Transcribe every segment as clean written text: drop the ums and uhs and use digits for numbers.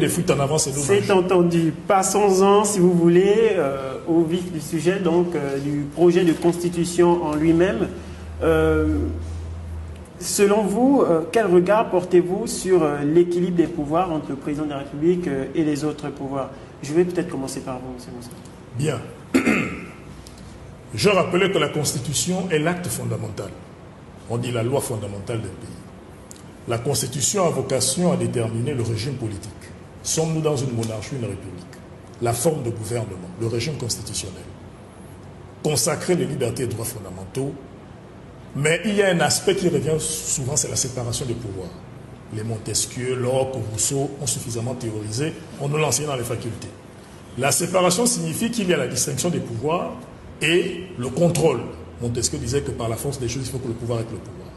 des fuites en avant, c'est dommage. C'est entendu. Passons-en, si vous voulez, au vif du sujet, donc du projet de constitution en lui-même. Selon vous, quel regard portez-vous sur l'équilibre des pouvoirs entre le président de la République et les autres pouvoirs? Je vais peut-être commencer par vous, M. Moussa. Bien. Je rappelais que la Constitution est l'acte fondamental. On dit la loi fondamentale d'un pays. La Constitution a vocation à déterminer le régime politique. Sommes-nous dans une monarchie ou une république? La forme de gouvernement, le régime constitutionnel. Consacrer les libertés et droits fondamentaux. Mais il y a un aspect qui revient souvent, c'est la séparation des pouvoirs. Les Montesquieu, Locke, Rousseau ont suffisamment théorisé, on nous l'enseigne dans les facultés. La séparation signifie qu'il y a la distinction des pouvoirs et le contrôle. Montesquieu disait que par la force des choses, il faut que le pouvoir ait le pouvoir.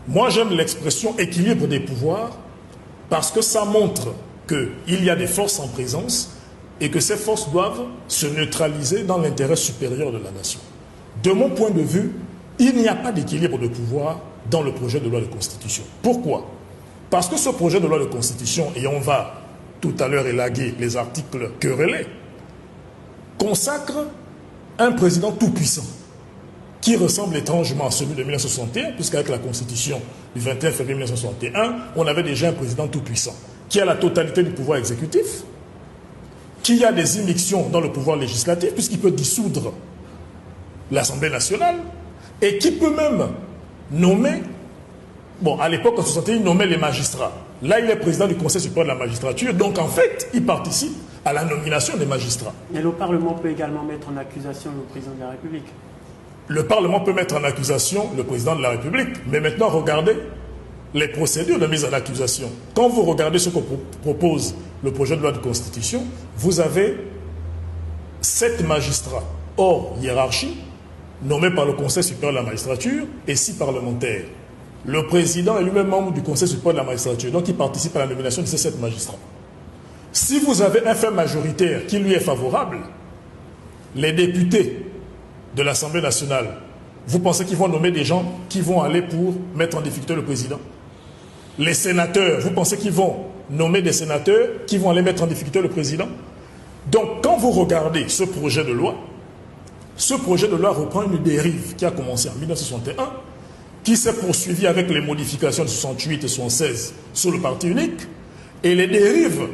Moi, j'aime l'expression équilibre des pouvoirs parce que ça montre qu'il y a des forces en présence et que ces forces doivent se neutraliser dans l'intérêt supérieur de la nation. De mon point de vue, il n'y a pas d'équilibre de pouvoir dans le projet de loi de constitution. Pourquoi? Parce que ce projet de loi de constitution, et on va tout à l'heure élaguer les articles querellés, consacre un président tout-puissant qui ressemble étrangement à celui de 1961, puisqu'avec la constitution du 21 février 1961, on avait déjà un président tout-puissant qui a la totalité du pouvoir exécutif, qui a des immixtions dans le pouvoir législatif, puisqu'il peut dissoudre l'Assemblée nationale, et qui peut même nommer, bon, à l'époque, en 61, il nommait les magistrats. Là, il est président du Conseil supérieur de la magistrature, donc en fait, il participe à la nomination des magistrats. Et le Parlement peut également mettre en accusation le président de la République. Le Parlement peut mettre en accusation le président de la République, mais maintenant, regardez les procédures de mise en accusation. Quand vous regardez ce que propose le projet de loi de constitution, vous avez 7 magistrats hors hiérarchie, nommés par le Conseil supérieur de la magistrature, et 6 parlementaires. Le président est lui-même membre du Conseil supérieur de la magistrature, donc il participe à la nomination de ces 7 magistrats. Si vous avez un fait majoritaire qui lui est favorable, les députés de l'Assemblée nationale, vous pensez qu'ils vont nommer des gens qui vont aller pour mettre en difficulté le président? Les sénateurs, vous pensez qu'ils vont nommer des sénateurs qui vont aller mettre en difficulté le président? Donc quand vous regardez ce projet de loi reprend une dérive qui a commencé en 1961, qui s'est poursuivie avec les modifications de 68 et 76 sur le parti unique, et les dérives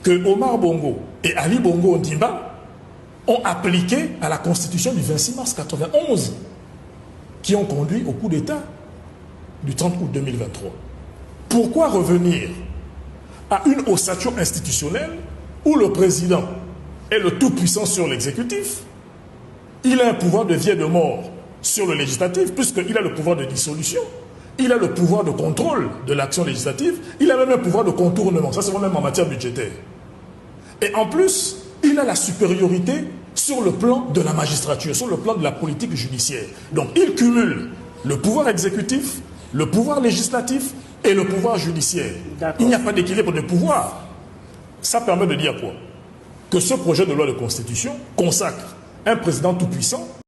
que Omar Bongo et Ali Bongo Ondimba ont appliquées à la Constitution du 26 mars 1991, qui ont conduit au coup d'État du 30 août 2023. Pourquoi revenir à une ossature institutionnelle où le président est le tout-puissant sur l'exécutif? Il a un pouvoir de vie et de mort sur le législatif, puisqu'il a le pouvoir de dissolution, il a le pouvoir de contrôle de l'action législative, il a même un pouvoir de contournement, ça c'est même en matière budgétaire. Et en plus, il a la supériorité sur le plan de la magistrature, sur le plan de la politique judiciaire. Donc il cumule le pouvoir exécutif, le pouvoir législatif et le pouvoir judiciaire. Il n'y a pas d'équilibre de pouvoir. Ça permet de dire quoi? Que ce projet de loi de constitution consacre un président tout-puissant